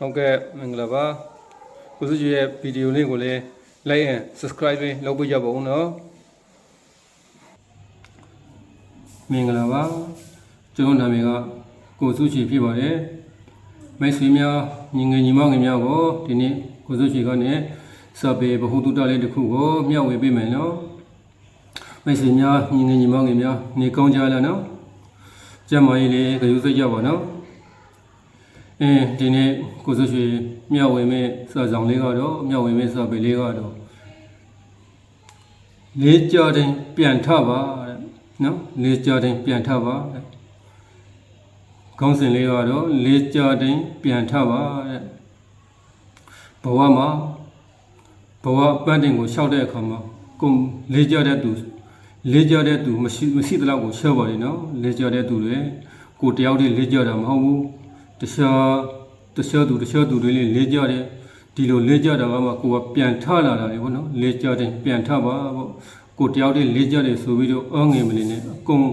ဟုတ်ကဲ့မင်္ဂလာပါကိုစုကြီးရဲ့ဗီဒီယိုလေးကိုလည်း like and subscribe လေးလုပ်ပေးကြပါဦးနော်မင်္ဂလာပါကျွန်တော်နာမည်ကကိုစုကြီးဖြစ်ပါတယ်မိတ်ဆွေများညီငယ်ညီမငယ်များကိုဒီနေ့ကိုစုကြီးကနေစာပေဗဟုသုတလေးတစ်ခုကိုမျှဝေပေးမယ်နော်မိတ်ဆွေများညီငယ်ညီမငယ်များနေကောင်းကြလားနော်ကျမကြီးလေးကြိုးစိတ်ကြပါနော်ဒီနေ့ကိုစုရှိမျှဝေမဲ့စာဆောင်လေးကတော့မျှဝေမဲ့စာပေလေးကတော့လေးကြော်တင်ပြန်ထပါတဲ့နော်လေးကြော်တင်ပြန်ထပါတဲ့ခေါင်းစဉ်လေးကတော့လေးကြော်တင်ပြန်ထပါတဲ့ဘဝမှာဘဝပန်းတင်ကိုလျှောက်တဲ့အခါမှာကိုလေးကြော်တဲ့သူမရှိတဲ့လောက်ကိုရှော့ပါလေနော်လေးကြော်တဲ့သူတွေကိုတယောက်တည်းလေးကြော်တာမဟုတ်ဘူးတခြားသူတွေလေးကြတယ်ဒီလိုလေးကြတာကမှကိုကပြန်ထလာတာလေပေါ့နော်လေးကြတယ်ပြန်ထပါပေါ့ကိုတယောက်တည်းလေးကြတယ်ဆိုပြီးတော့အောင်းငယ်မနေနဲ့အကုန်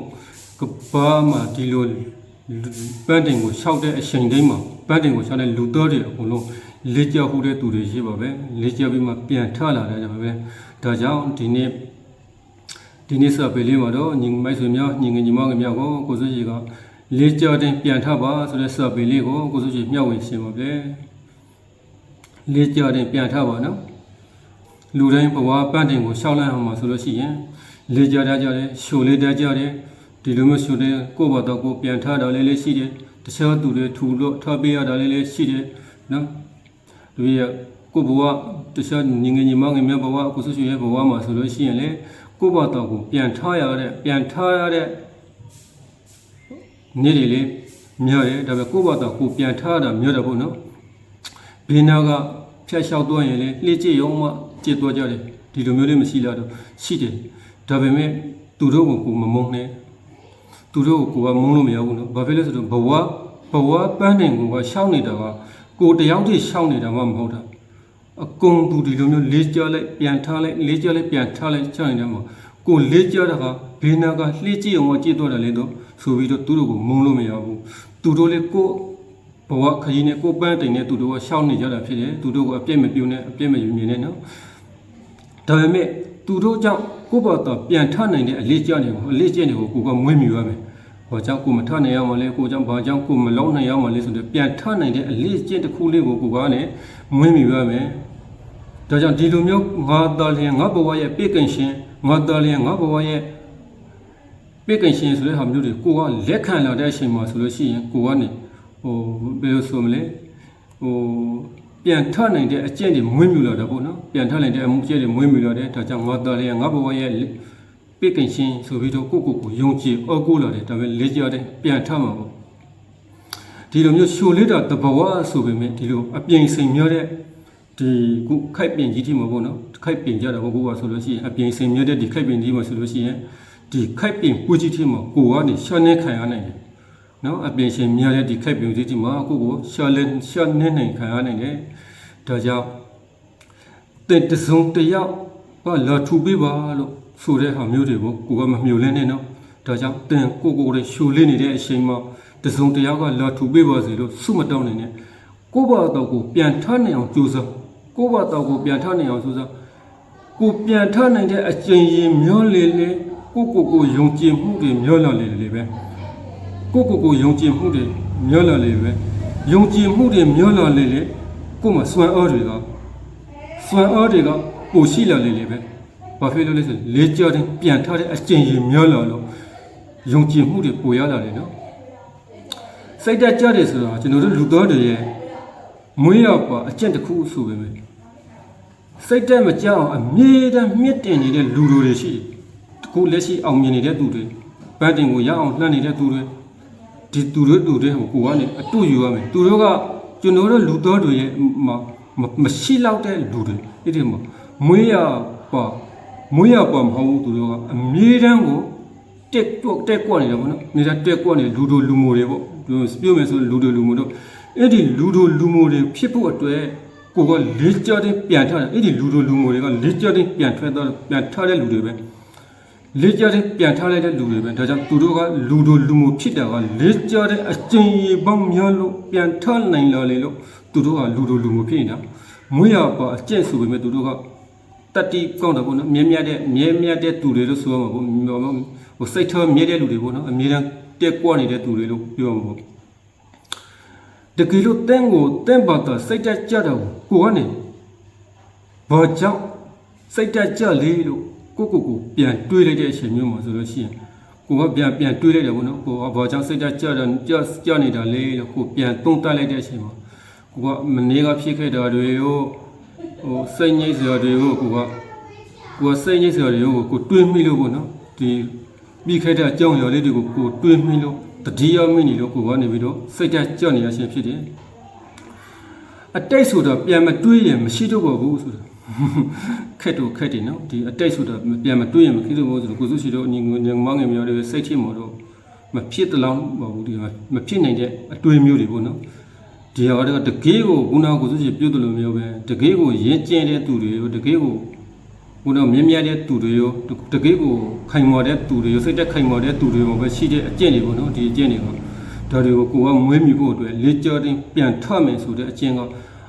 ကဘာမှဒီလိုပန်းတင်ကိုလျှောက်တဲ့အချိန်တိုင်းမှာပန်းတင်ကိုလျှောက်တဲ့လူတော်တွေအကုန်လုံးလေးကြဟူတဲ့သူတွေရှိပါပဲလေးကြပြီးမှပြန်ထလာတယ်ကြပါပဲဒါကြောင့်ဒီနေ့စာပေလေးမှာတော့ညီမိုက်ဆွေများညီငယ်ညီမငယ်များကိုစုကြီးကလေးကြော်တင်ပြန်ထပါဆိုတဲ့စာပေလေးကိုကိုစုကြီးမျှဝေရှင်းပါဗျလေးကြော်တင်ပြန်ထပါနော်လူတိုင်းဘဝပန်းတင်ကိုရှောက်လိုက်အောင်မှာဆိုလို့ရှိရင်လေးကြော်တတ်ကြတယ်ရှိုလေးတတ်ကြတယ်ဒီလိုမျိုးရှိုတဲ့ကိုယ့်ဘာတော့ကိုပြန်ထတာလေးရှိတယ်တခြားသူတွေထူလို့ထပေးရတာလေးရှိတယ်နော်ဒီကိုဘဝတခြားညီငယ်ညီမငယ်များဘဝကိုစုကြီးရဲ့ဘဝမှာဆိုလို့ရှိရင်လေကိုယ့်ဘာတော့ကိုပြန်ထရတဲ့နေ့တွေလေးမြော့တယ်ဒါပေမဲ့ကိုယ့်ဘာသာကိုပြန်ထားတာမြော့တယ်ပေါ့နော်ဘေးနာကဖြတ်လျှောက်သွားရင်လေလှည့်ကြည့်ရုံမှကြည့်သွားကြတယ်ဒီလိုမျိုးလေးမရှိလားတော့ရှိတယ်ဒါပေမဲ့သူတို့ကိုမမုန်းနဲ့သူတို့ကိုကမုန်းလို့မရဘူးနော်ဘာဖြစ်လဲဆိုတော့ဘဝပန်းတင်ကိုရှောက်နေတာကကိုတယောက်တည်းရှောက်နေတာမှမဟုတ်တာအကုန်သူဒီလိုမျိုးလေးကြောလိုက်ပြန်ထားလိုက်လေးကြောလိုက်ပြန်ထားလိုက်ချနေတယ်မှာကိုလေးကြောတာကဘေးနာကလှည့်ကြည့်ရုံမှကြည့်သွားတယ်လေတော့ဆိုပြီးတော့သူတို့ကိုမုန်းလို့မရဘူးသူတို့လည်းကိုဘဝခရီးနဲ့ကိုပန်းတိန်နဲ့သူတို့ကရှောက်နေကြတာဖြစ်တယ်သူတို့ကအပြည့်မပြုံနဲ့အပြည့်မယူမြင်နဲ့နော်ဒါပေမဲ့သူတို့ကြောင့်ကိုဘာသာပြန်ထနိုင်တဲ့အလေးကျနေကိုကိုကမွေးမြူရမယ်ဘာကြောင့်ကိုမထနိုင်ရမလဲကိုကြောင့်ဘာကြောင့်ကိုမလုံးနိုင်ရမလဲဆိုတော့ပြန်ထနိုင်တဲ့အလေးကျတစ်ခုလေးကိုကိုကလည်းမွေးမြူရမယ်ဒါကြောင့်ဒီလိုမျိုးငါသားလျင်ငါဘဝရဲ့ပြည့်ကင်ရှင်ငါသားလျင်ငါဘဝရဲ့ပြည့်ကင်ရှင်ဆိုတဲ့ဟာမျိုးတွေကိုကလက်ခံလာတဲ့အချိန်မှာဆိုလို့ရှိရင်ကိုကနေဘယ်လိုဆိုမလဲပြန်ထနိုင်တဲ့အကျင့်တွေမွေးမြူလာတာပေါ့နော်ပြန်ထနိုင်တဲ့အမှုကျင့်တွေမွေးမြူလာတယ်ဒါကြောင့်ငါသားလေးငါဘဝရဲ့ပြည့်ကင်ရှင်ဆိုပြီးတော့ကိုယုံကြည်အောကိုလာတယ်ဒါပေမဲ့လေးကြတဲ့ပြန်ထမှာပေါ့ဒီလိုမျိုးရှိုလေးတာတဘဝဆိုပေမဲ့ဒီလိုအပြိမ်စိမ်မျိုးတဲ့ဒီခုခိုက်ပင်ကြီးတိမှာပေါ့နော်ခိုက်ပင်ကြတာပေါ့ကိုကဆိုလို့ရှိရင်အပြိမ်စိမ်မျိုးတဲ့ဒီခိုက်ပင်ကြီးမှာဆိုလို့ရှိရင်ဒီခိုက်ပင်ပူကြီးတိမှာကိုကနေရှော့နေခံရနိုင်တယ်နော်အပြင်ရှင်များတဲ့ဒီခိုက်ပင်ကြီးတိမှာကိုရှော့နေနိုင်ခံရနိုင်တယ်ဒါကြောင့်တဲ့တစုံတယောက်ကလာထူပေးပါလို့ဆိုတဲ့ဟာမျိုးတွေကိုကိုကမမြုပ်လဲနဲ့နော်ဒါကြောင့်တင်ကိုရဲ့ရှိုးလေးနေတဲ့အချိန်မှာတစုံတယောက်ကလာထူပေးပါစေလို့ဆုမတောင်းနေနဲ့ကိုဘာတော့ကိုပြန်ထနိုင်အောင်ကြိုးစားကိုဘာတော့ကိုပြန်ထနိုင်အောင်ကြိုးစားကိုပြန်ထနိုင်တဲ့အချိန်ရင်မျောလေကိုယုံကြည်မှုတွေမျောလာလေပဲကိုယုံကြည်မှုတွေမျောလာလေပဲယုံကြည်မှုတွေမျောလာလေကိုမှစွမ်းအားတွေကပိုရှိလာလေပဲဘာဖြစ်လို့လဲဆိုလေးကြောတဲ့ပြန်ထားတဲ့အကျင့်ရင်မျောလာလို့ယုံကြည်မှုတွေပိုရလာတယ်နော်စိတ်တက်ကြတယ်ဆိုတာကျွန်တော်တို့လူသားတွေရဲ့မွေးရောက်ပါအကျင့်တစ်ခုဆိုပေမဲ့စိတ်တက်မကြောက်အမြဲတမ်းမြင့်တင်နေတဲ့လူတွေရှိတယ်ကိုလက်ရှိအောင်မြင်နေတဲ့သူတွေပန်းတင်ကိုရအောင်လှမ်းနေတဲ့သူတွေဒီသူတွေကိုကနေအတူယူရမယ်သူတို့ကကျွန်တော်တို့လူတော်တွေရဲ့မရှိလောက်တဲ့လူတွေအဲ့ဒီမှာမွေးရပါမဟုတ်ဘူးသူတို့ကအမြဲတမ်းကိုတက်ကွက်နေတယ်ပေါ့နော်နေတာတက်ကွက်နေလူတို့လူမိုတွေပေါ့ပြောမယ်ဆိုလူတို့လူမိုတို့အဲ့ဒီလူတို့လူမိုတွေဖြစ်ဖို့အတွက်ကိုကလေးကြောတဲ့ပြန်ထားတယ်အဲ့ဒီလူတို့လူမိုတွေကလေးကြောတဲ့ပြန်ထားတဲ့လူတွေပဲ လေကြတဲ့ပြန်ထားလိုက်တဲ့လူတွေပဲဒါကြောင့်သူတို့ကလူတို့လူမျိုးဖြစ်တာကလေကြတဲ့အကျဉ်းရပေါင်းများလို့ပြန်ထားနိုင်လာလေလို့သူတို့ကလူတို့လူမျိုးဖြစ်နေတာမွေးရပါအကျင့်ဆိုပေမဲ့သူတို့ကတတိကောင်းတယ်ပေါ့နော်မြဲမြတ်တဲ့သူတွေလို့ဆိုရမှာပေါ့ဟိုစိတ်ထားမြဲတဲ့လူတွေပေါ့နော်အမြဲတမ်းတက်ကွနေတဲ့သူတွေလို့ပြောမှာပေါ့တကယ်လို့တင့်ပါတော့စိတ်တက်ကြတော့ကိုကနေဘာကြောင့်စိတ်တက်ကြလေလို့ကိုပြန်တွေးလိုက်တဲ့အချိန်မျိုးမှာဆိုလို့ရှိရင်ကိုကပြန်တွေးလိုက်တယ်ပေါ့နော်ကိုကဘာကြောင့်စိတ်တက်ကြနေတာလဲလို့ကိုပြန်သုံးသပ်လိုက်တဲ့အချိန်မှာကိုကမနေ့ကဖြစ်ခဲ့တာတွေရောဟိုစိတ်ငြိမ့်စရာတွေကိုကိုကစိတ်ငြိမ့်စရာတွေကိုကိုတွေးမိလို့ပေါ့နော်ဒီပြီးခဲ့တဲ့အကြောင်းအရာလေးတွေကိုကိုတွေးမိလို့တတိယမိနေလို့ကိုကနေပြီးတော့စိတ်တက်ကြနေရခြင်းဖြစ်တယ်အတိတ်ဆိုတော့ပြန်မတွေးရင်မရှိတော့ပါဘူးဆိုတာခက်တယ်နော်ဒီအတိတ်ဆိုတာပြန်မတွေးရင်မရှိတော့ဘူးဆိုတော့ကိုစုရှိတော့ညီမောင်ငယ်မျိုးတွေစိတ်ထိမော်တော့မဖြစ်တလောင်းမဟုတ်ဘူးဒီမဖြစ်နိုင်တဲ့အတွေးမျိုးတွေပေါ့နော်ဒီဟာတော့တကယ်ကိုခုနကကိုစုရှိပြုတ်တယ်လို့မျိုးပဲတကယ်ကိုရင်းကျင်းတဲ့သူတွေရောတကယ်ကိုခုနမြင်မြတ်တဲ့သူတွေရောတကယ်ကိုခိုင်မာတဲ့သူတွေရောစိတ်သက်ခိုင်မာတဲ့သူတွေရောပဲရှိတဲ့အကျင့်တွေပေါ့နော်ဒီအကျင့်တွေကဒါတွေကိုကိုကမွေးမြူဖို့အတွက်လေကြောတင်ပြန်ထမယ်ဆိုတဲ့အကျင့်က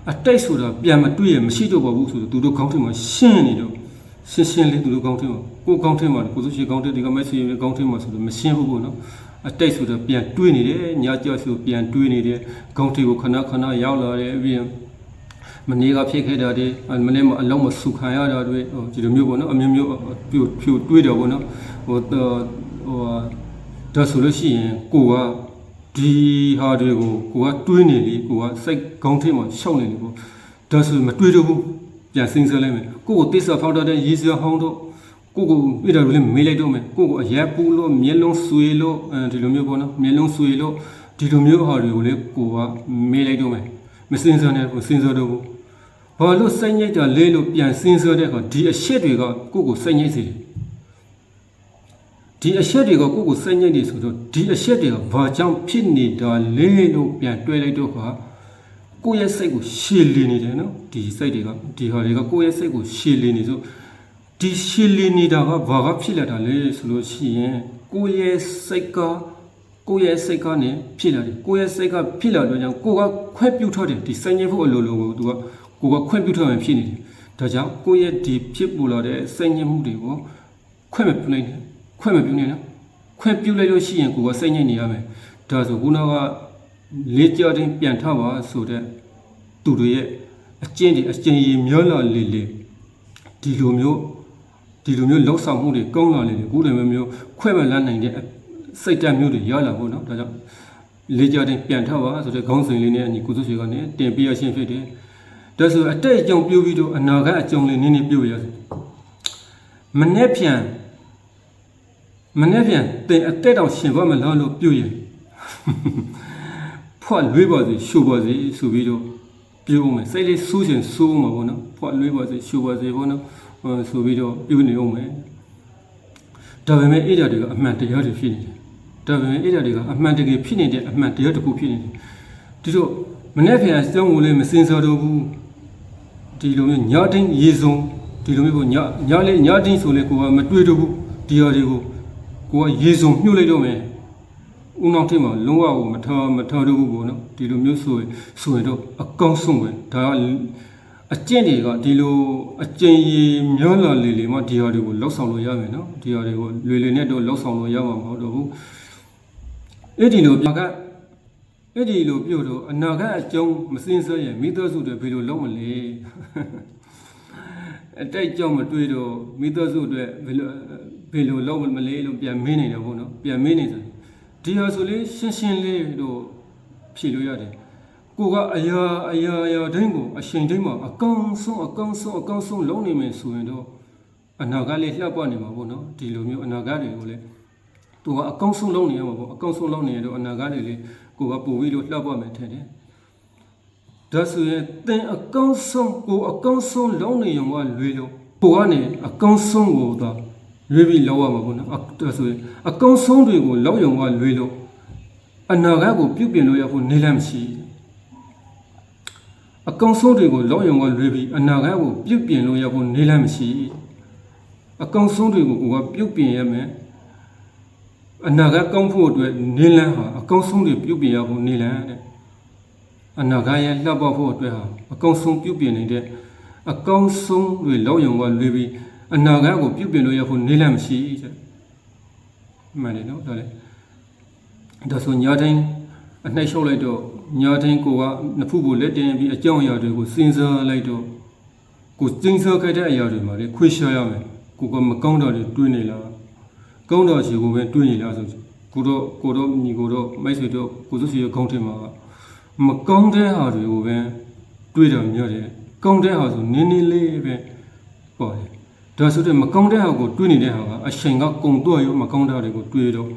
အတိတ်ဆိုတာပြန်မတွေ့ရမရှိတော့ပါဘူးဆိုတော့သူတို့ကောင်းထင်မှာရှင်းနေတော့ရှင်းလေးသူတို့ကောင်းထင်မှာကိုကောင်းထင်မှာကိုစုရှိကောင်းထင်ဒီကမဲ့စီကောင်းထင်မှာဆိုတော့မရှင်းဘူးပေါ့နော်အတိတ်ဆိုတာပြန်တွေးနေတယ်ညကြောက်ဆိုပြန်တွေးနေတယ်ကောင်းထင်ကိုခဏရောက်လာတယ်ပြီးရင်မနေ့ကဖြစ်ခဲ့တာတွေမနေ့မှအလုံးမစုခံရတာတွေဒီလိုမျိုးပေါ့နော်အမျိုးမျိုးဖြူတွေးတယ်ပေါ့နော်ဟိုဒါဆိုလို့ရှိရင်ကိုကဒီဟာတွေကိုကိုကတွေးနေလေကိုကစိတ်ကောင်းထင်းမှရှောက်နေလေပေါ့ဒါဆိုမတွေးတော့ဘူးပြန်စဉ်းစားလိုက်မယ်ကိုကိုသစ္စာဖောက်တဲ့ရေးစရာဟောင်းတော့ကိုပြတော်လည်းမေးလိုက်တော့မယ်ကိုအရက်ပူလို့မျက်လုံးဆွေလို့ဒီလိုမျိုးပေါ့နော်မျက်လုံးဆွေလို့ဒီလိုမျိုးဟာတွေကိုလေကိုကမေးလိုက်တော့မယ်မစဉ်းစားနဲ့ကိုစဉ်းစားတော့ဘူးဘာလို့စိတ်ညစ်တာလဲလို့ပြန်စဉ်းစားတဲ့အခါဒီအရှက်တွေကကိုစိတ်ညစ်စေတယ်ဒီအရှက်တွေကကိုစိတ်ညစ်နေဆိုတော့ဒီအရှက်တွေကဘာကြောင့်ဖြစ်နေတာလဲလို့ပြန်တွေးလိုက်တော့ကိုရဲ့စိတ်ကိုရှည်လီနေတယ်နော်ဒီစိတ်တွေကဒီဟာတွေကကိုရဲ့စိတ်ကိုရှည်လီနေဆိုဒီရှည်လီနေတာကဘာကဖြစ်လာတာလဲဆိုလို့ရှိရင်ကိုရဲ့စိတ်ကနေဖြစ်လာတယ်ကိုရဲ့စိတ်ကဖြစ်လာတော့ကြောင့်ကိုကခွဲပြုတ်ထွက်တယ်ဒီစိတ်ညစ်ဖို့အလိုလိုကိုသူကကိုကခွဲပြုတ်ထွက်မှဖြစ်နေတယ်ဒါကြောင့်ကိုရဲ့ဒီဖြစ်ပေါ်လာတဲ့စိတ်ညစ်မှုတွေကိုခွဲမပြုတ်နိုင်တယ်ခွဲမပြုတ်နိုင်နော်ခွဲပြုတ်လိုက်လို့ရှိရင်ကိုကစိတ်ညစ်နေရမယ်ဒါဆိုခုနကလေးကြောတင်ပြန်ထပါဆိုတဲ့သူတွေရဲ့အကျင့်ရမျောလာလေဒီလိုမျိုးလောက်ဆောင်မှုတွေကောင်းလာလေခုလိုမျိုးခွဲမလန်းနိုင်တဲ့စိတ်ဓာတ်မျိုးတွေရလာဖို့နော်ဒါကြောင့်လေးကြောတင်ပြန်ထပါဆိုတဲ့ခေါင်းစဉ်လေးနဲ့အညီကုသဆွေကနေတင်ပြရခြင်းဖြစ်တယ်ဒါဆိုအတိတ်အကြောင်းပြုပြီးတော့အနာဂတ်အကြောင်းလေးနည်းနည်းပြုရစေမနေ့ပြန်တင်အတက်တောင်ရှင်ဘမလားလို့ပြုရင်ဖွက်လွေးပါစေရှုပါစေဆိုပြီးတော့ပြုမယ်စိတ်လေးစူးချင်စူးမှာပေါ့နော်ဖွက်လွေးပါစေရှုပါစေပေါ့နော်ဆိုပြီးတော့ပြုနေအောင်မယ်ဒါပေမဲ့အဲ့ဒါတွေကအမှန်တရားတွေဖြစ်နေတယ်ဒါပေမဲ့အဲ့ဒါတွေကအမှန်တကယ်ဖြစ်နေတဲ့အမှန်တရားတစ်ခုဖြစ်နေတယ်ဒီတော့မနေ့ပြန်အကြောင်းကိုလည်းမစင်စားတော့ဘူးဒီလိုမျိုးညတိုင်းရေစုံဒီလိုမျိုးကိုညတိုင်းဆိုလေကိုကမတွေ့တော့ဘူးဒီဟာတွေကိုကိုကရေစုံမြှုပ်လိုက်တော့မယ်ဦးနောက်ထိပ်မှာလုံးဝကိုမထားတော့ဘူးပေါ့နော်ဒီလိုမျိုးဆိုရင်တော့အကောင်းဆုံးပဲဒါကအကျင့်တွေကဒီလိုအကျင့်ရမျောလာလေမှဒီဟာတွေကိုလောက်ဆောင်လို့ရမယ်နော်ဒီဟာတွေကိုလွယ်နဲ့တော့လောက်ဆောင်လို့ရမှာမဟုတ်တော့ဘူးအဲ့ဒီလိုပြုတ်တော့အနာဂတ်အကြောင်းမစင်စားရင်မိသားစုတွေဘယ်လိုလုပ်မလဲအတိတ်ကြောင့်မတွေးတော့မိသားစုတွေဘယ်လိုလုပ်မလဲလို့ပြန်မင်းနေတယ်ပေါ့နော်ပြန်မင်းနေတယ်ဒီဟာဆိုလေရှင်းလေးတော့ဖြေလို့ရတယ်ကိုကအရာတိုင်းကိုအချိန်တိုင်းမှာအကောင်းဆုံးလုံးနေမယ်ဆိုရင်တော့အနာဂတ်လေးလှပနေမှာပေါ့နော်ဒီလိုမျိုးအနာဂတ်တွေကိုလေသူကအကောင်းဆုံးလုံးနေရမှာပေါ့အကောင်းဆုံးလုံးနေရတော့အနာဂတ်တွေလေကိုကပို့ပြီးလို့လှပမယ်ထင်တယ်ဒါဆိုရင်တင်အကောင်းဆုံးလုံးနေရုံကလွေလို့ကိုကနေအကောင်းဆုံးကိုတော့ရွေးပြီးလောက်ရမှာပေါ့နော်ဒါဆိုရင်အကောင်းဆုံးတွေကိုလောက်ရုံကလွေလို့အနာဂတ်ကိုပြုပြင်လို့ရဖို့နေလမ်းမရှိအကောင်းဆုံးတွေကိုလောက်ရုံကလွေပြီးအနာဂတ်ကိုပြုပြင်လို့ရဖို့နေလမ်းမရှိ အကောင်ဆုံးတွေကိုကိုကပြုတ်ပြင်ရမယ်အနာဂတ်ကောင်းဖို့အတွက်နေလန်းဟာအကောင်ဆုံးတွေပြုတ်ပြင်ရဖို့နေလန်းတဲ့အနာဂတ်ရဲ့လှပဖို့အတွက်ဟာအကောင်ဆုံးပြုတ်ပြင်နေတဲ့အကောင်ဆုံးတွေလောက်ရုံကလွေပြီးအနာဂတ်ကိုပြုတ်ပြင်လို့ရဖို့နေလန်းမရှိတဲ့မှန်တယ်နော်ဒါလေဒါဆိုညာတိုင်းအနှိုက်လျှောက်လိုက်တော့ညာတိုင်းကိုကနှစ်ဖူးကိုလက်တင်ပြီးအကြောင်းအရာတွေကိုစဉ်းစားလိုက်တော့ကိုစဉ်းစားခဲ့တဲ့အရာတွေမှာလေခွေးရှာရမယ်ကိုကမကောင်းတာတွေတွေးနေလားကောင်းတာစီကိုပဲတွေးနေလားဆိုကိုတော့ညီကိုတော့မိုက်ဆွေတော့ကိုစုစီရကောင်းတယ်မှာမကောင်းတဲ့ဟာတွေကိုပဲတွေးတယ်မြတ်တယ်ကောင်းတဲ့ဟာဆိုနင်းနေလေးပဲပေါ့တယ်ဒါဆိုတဲ့မကောင်းတဲ့ဟာကိုတွေးနေတဲ့ဟာကအရှင်ကကုံတော့ရောမကောင်းတာတွေကိုတွေးတော့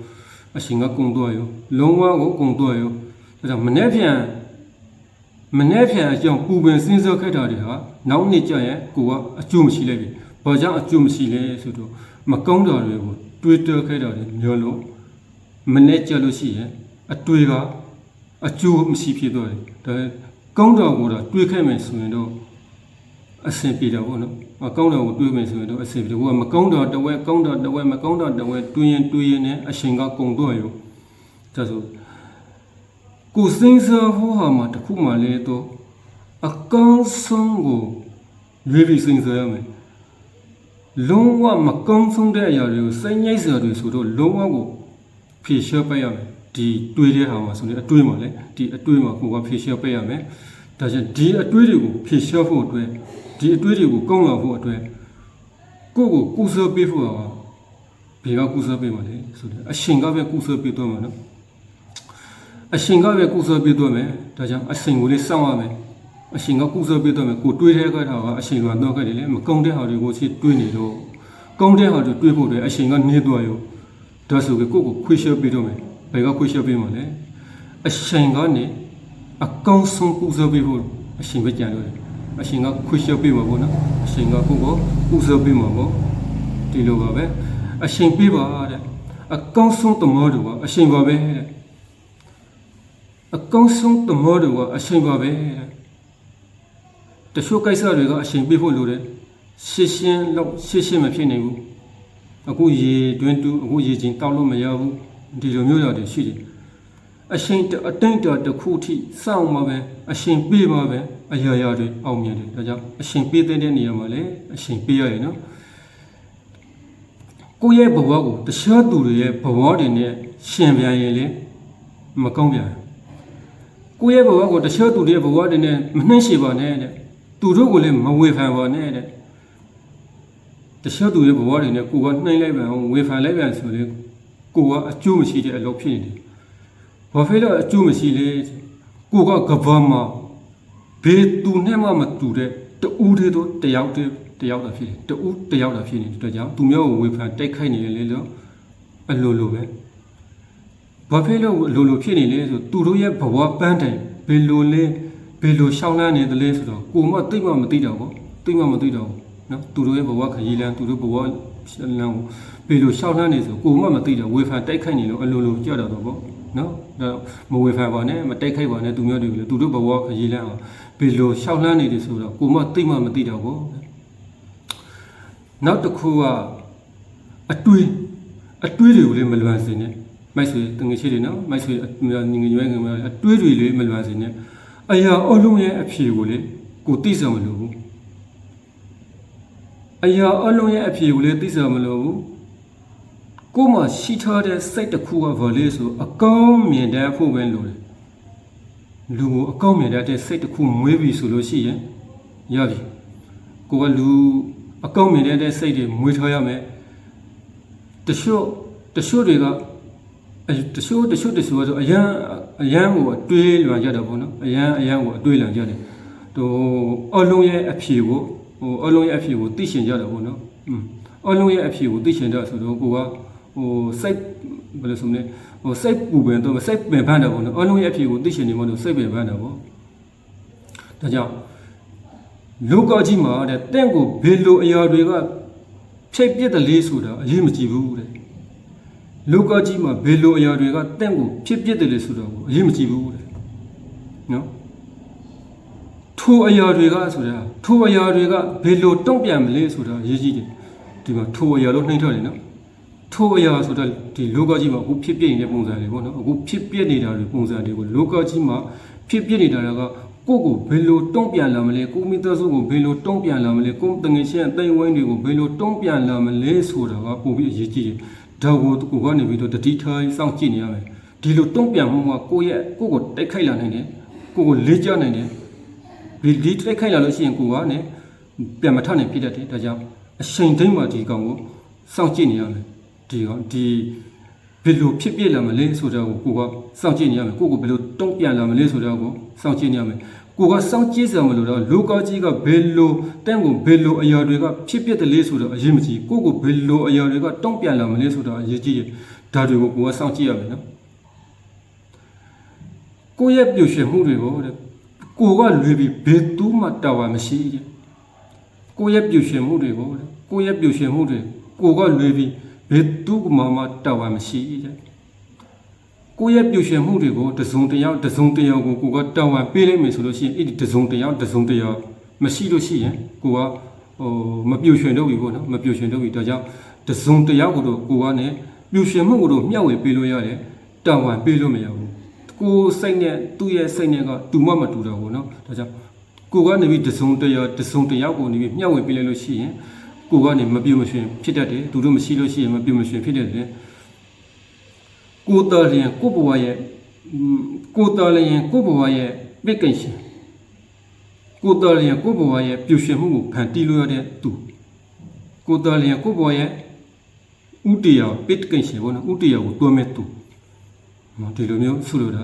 အရှင်ကကုံတော့ရောလုံးဝကိုကုံတော့ရောဒါကြောင့်မနေ့ပြန်အကြောင်းပူပင်စဉ်းစားခဲ့တာတွေဟာနောက်နေ့ကျရင်ကိုကအကျိုးမရှိလိုက်ပြီဘာကြောင့်အကျိုးမရှိလဲဆိုတော့မကောင်းတာတွေကိုတွေးတောခဲ့တာတွေမျိုးလို့မနေ့ကျလို့ရှိရင်အတွေ့ကအကျိုးမရှိဖြစ်သွားတယ်ဒါကောင်းတာကိုတော့တွေးခဲ့မယ်ဆိုရင်တော့အဆင်ပြေတာပေါ့နော်မကောင်းတာကိုတွေးမယ်ဆိုရင်တော့အဆင်ပြေတယ်ကိုကမကောင်းတာတဝက်ကောင်းတာတဝက်မကောင်းတာတဝက်တွေးရင်နဲ့အရှင်ကကုံတော့ရောဒါဆိုကိုစင်းစားဖို့ဟာမှာတခုမှလည်းတော့အကောင်းဆုံးကိုရွေးပြီးစင်းစားရမယ်လုံးဝမကောင်းဆုံးတဲ့အရာတွေကိုစိတ်ညစ်စရာတွေဆိုတော့လုံးဝကိုဖြေရှင်းပေးရမယ်ဒီတွေးတဲ့ဟာမှာဆိုရင်အတွေးမှာလေဒီအတွေးမှာကိုကဖြေရှင်းပေးရမယ်ဒါကြောင့်ဒီအတွေးတွေကိုဖြေရှင်းဖို့အတွက်ဒီအတွေးတွေကိုကောင်းလာဖို့အတွက်ကိုကုစားပေးဖို့ဟာဘယ်ကကုစားပေးမှာလဲဆိုတော့အရှင်ကပဲကုစားပေးတော့မှာနော်အရှင်ကပဲကုစားပေးတော့မယ်ဒါကြောင့်အရှင်ကိုလေးစောင့်ရမယ်အရှင်ကကုစားပေးတော့မယ်ကိုတွေးတဲ့အခါကအရှင်ကတော့ခဲ့တယ်လေမကောင်းတဲ့ဟာတွေကိုချစ်တွေးနေတော့ကောင်းတဲ့ဟာတွေတွေးဖို့အတွက်အရှင်ကနေတော့ရောဒါဆိုကိုခွေးရှက်ပေးတော့မယ်ဘယ်ကခွေးရှက်ပေးမှာလဲအရှင်ကနေအကောင်းဆုံးကုစားပေးဖို့အရှင်ပဲကြံလို့တယ်အရှင်ကခွေးရှက်ပေးမှာပေါ့နော်အရှင်ကကိုကုစားပေးမှာပေါ့ဒီလိုပါပဲအရှင်ပေးပါတဲ့အကောင်းဆုံးသမောတူကအရှင်ပါပဲတဲ့အကောင်းဆုံးသမောတူကအရှင်ပါပဲတချို့ကိစ္စတွေကအရှင်ပေးဖို့လိုတယ်ရှင်းမဖြစ်နိုင်ဘူးအခုရေတွင်းတူအခုရေချင်းတောက်လို့မရဘူးဒီလိုမျိုးရတယ်ရှိတယ်အရှင်အတိုင်းတစ်ခုထိစောင့်မှာပဲအရှင်ပေးမှာပဲအရာတွေအောင်မြင်တယ်ဒါကြောင့်အရှင်ပေးတဲ့နေရာမှာလည်းအရှင်ပေးရရနော်ကိုယ့်ရဲ့ဘဝကိုတခြားသူတွေရဲ့ဘဝတွေနဲ့ရှင်ပြန်ရင်လေမကောင်းပြန်ကိုယ့်ရဲ့ဘဝကိုတခြားသူတွေရဲ့ဘဝတွေနဲ့မနှိမ့်ရှိပါနဲ့တဲ့သူတို့ကိုလည်းမဝေဖန်ပါနဲ့တဲ့တခြားသူရဲ့ဘဝတွေနဲ့ကိုကနှိမ့်လိုက်ပြန်အောင်ဝေဖန်လိုက်ပြန်ဆိုလေကိုကအကျိုးမရှိတဲ့အလုပ်ဖြစ်နေတယ်ဘာဖြစ်လို့အကျိုးမရှိလဲကိုကကဘာမှာဘေးသူနဲ့မှမတူတဲ့တူးတွေတယောက်တာဖြစ်တယ်တူးတယောက်တာဖြစ်နေတဲ့အတွက်ကြောင့်သူမျိုးကိုဝေဖန်တိုက်ခိုက်နေတယ်လေလို့အလိုပဲဘာဖြစ်လို့အလိုဖြစ်နေလဲဆိုသူတို့ရဲ့ဘဝပန်းတိုင်ဘယ်လိုရှောင်းလန်းနေတယ်လဲဆိုတော့ကိုမသိမှမသိတော့ဘူးနော်သူတို့ရဲ့ဘဝခရီးလမ်းသူတို့ဘဝလမ်းကိုဘယ်လိုရှောင်းလန်းနေဆိုကိုမမသိတော့ဝေဖန်တိုက်ခိုက်နေလို့အလိုကြောက်တော့ပေါ့နော်ဒါမဝေဖန်ပါနဲ့မတိုက်ခိုက်ပါနဲ့သူမျိုးတွေလည်းသူတို့ဘဝခရီးလမ်းအောင်ဘယ်လိုရှောင်းလန်းနေတယ်ဆိုတော့ကိုမသိမှမသိတော့ဘူးနောက်တစ်ခုကအတွေးတွေကိုလည်းမလွန်စေနဲ့မိုက်ဆွေတငယ်ချင်းတွေနော်မိုက်ဆွေညီငယ်ရွယ်ငယ်အတွေးတွေလည်းမလွန်စေနဲ့အရာအလုံးရဲ့အဖြေကိုလေကိုသိစမလို့ဘူးအရာအလုံးရဲ့အဖြေကိုလေသိစမလို့ဘူးကိုမှရှိထားတဲ့စိတ်တစ်ခုကဘာလဲဆိုအကောင်းမြင်တဲ့ဖို့ပဲလို့လူကိုအကောင်းမြင်တဲ့စိတ်တစ်ခုမွေးပြီဆိုလို့ရှိရင်ရပြီကိုကလူအကောင်းမြင်တဲ့စိတ်တွေမွေးထားရမယ်တချို့တွေကတချို့ဆိုအရန်ကိုအတွေးလွန်ကြတာပေါ့နော်အရန်ကိုအတွေးလွန်ကြတယ်အလုံးရဲ့အဖြေကိုသိရှင်ကြတာပေါ့နော်အလုံးရဲ့အဖြေကိုသိရှင်ကြဆိုတော့ကိုကစိတ်ဘယ်လိုဆိုမလဲစိတ်ပူပင်တော့စိတ်ပင်ပန်းတာပေါ့နော်အလုံးရဲ့အဖြေကိုသိရှင်နေမှလို့စိတ်ပင်ပန်းတာပေါ့ဒါကြောင့်လောကကြီးမှာတဲ့တင့်ကိုဘယ်လိုအရာတွေကဖြိတ်ပြစ်တယ်လေးဆိုတာအရေးမကြီးဘူးတဲ့လောကကြီးမှာဘယ်လိုအရာတွေကတင့်ကိုဖြစ်ပြစ်တယ်လေဆိုတော့အရေးမကြီးဘူးတဲ့နော်ထိုအရာတွေကဘယ်လိုတုံ့ပြန်မလဲဆိုတာအရေးကြီးတယ် ဒီမှာထိုအရာလို့နှိမ့်ထားတယ်နော်ထိုအရာဆိုတော့ဒီလောကကြီးမှာအခုဖြစ်ပြနေတဲ့ပုံစံတွေပေါ့နော်အခုဖြစ်ပြနေတာတွေပုံစံတွေကိုလောကကြီးမှာဖြစ်ပြနေတာကကိုကိုဘယ်လိုတုံ့ပြန်လာမလဲကိုမိသားစုကိုဘယ်လိုတုံ့ပြန်လာမလဲကိုတငယ်ချင်းအသိဝိုင်းတွေကိုဘယ်လိုတုံ့ပြန်လာမလဲဆိုတာကပိုပြီးအရေးကြီးတယ်ဒါကိုကနေပြီးတော့တတိထားစောင့်ကြည့်နေရမယ်ဒီလိုတုံ့ပြန်မှုကကိုကိုတိုက်ခိုက်လာနိုင်တယ်ကိုလေးကြနိုင်တယ်ဒီတိုက်ခိုက်လာလို့ရှိရင်ကိုကနေပြန်မထနိုင်ဖြစ်တတ်တယ်ဒါကြောင့်အချိန်တိုင်းမှာဒီကောင်ကိုစောင့်ကြည့်နေရမယ်ဒီဘယ်လိုဖြစ်ပြလာမလဲဆိုတာကိုကစောင့်ကြည့်နေရမယ်ကိုဘယ်လိုတုံ့ပြန်လာမလဲဆိုတာကိုစောင့်ကြည့်နေရမယ်ကိုကစောင့်ကြည့်စရာမလိုတော့လောကကြီးကဘယ်လိုတန်းကိုဘယ်လိုအရာတွေကဖြစ်ပြတယ်လဲဆိုတော့အရေးမကြီးကိုဘယ်လိုအရာတွေကတုံ့ပြန်လာမလဲဆိုတာအရေးကြီးတယ်ဒါတွေကိုကိုကစောင့်ကြည့်ရမယ်နော်ကိုရဲ့ပြုရှင်မှုတွေကိုကိုကလွေပြီးဘယ်သူမှတာဝန်မရှိရဲ့ကိုရဲ့ပြုရှင်မှုတွေကိုကိုရဲ့ပြုရှင်မှုတွေကိုကလွေပြီးဘယ်သူမှတာဝန်မရှိရဲ့ကိုရဲ့ပြုရှင်မှုတွေကိုတစုံတယောက်ကိုကတာဝန်ပေးလိုက်မယ်ဆိုလို့ရှိရင်အဲ့ဒီတစုံတယောက်မရှိလို့ရှိရင်ကိုကမပြုရှင်တော့ဘူးပေါ့နော်မပြုရှင်တော့ဘူးဒါကြောင့်တစုံတယောက်ကိုတော့ကိုကနေပြုရှင်မှုကိုတော့မျှဝေပေးလို့ရတယ်တာဝန်ပေးလို့မရဘူးကိုစိတ်နဲ့သူ့ရဲ့စိတ်နဲ့ကတူမှမတူတော့ဘူးเนาะဒါကြောင့်ကိုကနေပြီးတစုံတယောက်ကိုနေပြီးမျှဝေပေးလိုက်လို့ရှိရင်ကိုကနေမပြုတ်မရှင်ဖြစ်တတ်တယ်သူတို့မရှိလို့ရှိရင်မပြုတ်မရှင်ဖြစ်တတ်တယ်ကိုတော်ရင်ကိုဘဝရဲ့ပြည့်ကိန်းရှင်ကိုတော်ရင်ကိုဘဝရဲ့ပြုရှင်မှုကိုဖန်တီးလို့ရတဲ့သူကိုတော်ရင်ကိုဘဝရဲ့ဥတည်ရပြည့်ကိန်းရှင်ဘောနော်ဥတည်ရကိုတွဲမဲ့သူဒီလိုမျိုးဆိုလိုတာ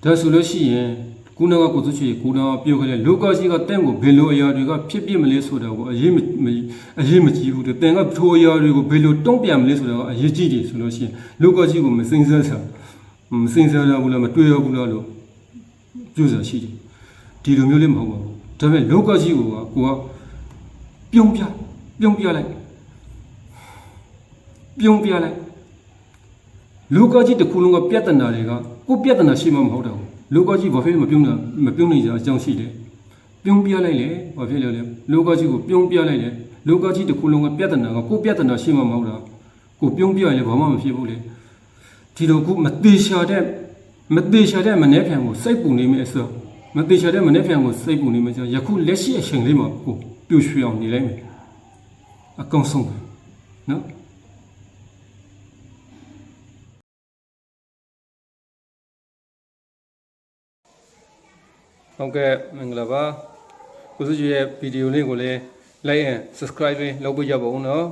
ဒါဆိုလို့ရှိရင်ခုနကကိုစုချီကိုတော့ပြောခဲ့တဲ့လောကကြီးကတင့်ကိုဘယ်လိုအရာတွေကဖြစ်ပြမလဲဆိုတာကိုအရေးမကြီးဘူးတဲ့တင်ကထိုအရာတွေကိုဘယ်လိုတုံ့ပြန်မလဲဆိုတာကအရေးကြီးတယ်ဆိုလို့ရှိရင်လောကကြီးကိုမစင်စားရဘူးလားမတွေ့ရဘူးလားလို့ပြောစားရှိတယ်ဒီလိုမျိုးလေးမဟုတ်ပါဘူးဒါပေမဲ့လောကကြီးကိုကပြုံးပြလိုက်လောကကြီးတစ်ခုလုံးကပြဿနာတွေကကိုပြဿနာရှိမှမဟုတ်တော့ဘူးလောကကြီးဘာဖြစ်မပြုံးနေကြအကြောင်းရှိတယ်ပြုံးပြလိုက်လေဘာဖြစ်လဲလောကကြီးကိုပြုံးပြလိုက်လေလောကကြီးတစ်ခုလုံးကပြဿနာကကိုပြဿနာရှိမှမဟုတ်တာကိုပြုံးပြရင်လည်းဘာမှမဖြစ်ဘူးလေဒီလိုခုမသေးရှာတဲ့မနှဲဖြန်ကိုစိတ်ပူနေမိအစောမသေးရှာတဲ့မနှဲဖြန်ကိုစိတ်ပူနေမိဆိုယခုလက်ရှိအချိန်လေးမှာကိုပြူရွှေအောင်နေလိုက်မယ်အကောင်းဆုံးပဲနော်ဟုတ်ကဲ့မင်္ဂလာပါကိုစုကြီးရဲ့ဗီဒီယိုလေးကိုလည်း like and subscribe လုပ်ပေးကြပါဦးနော်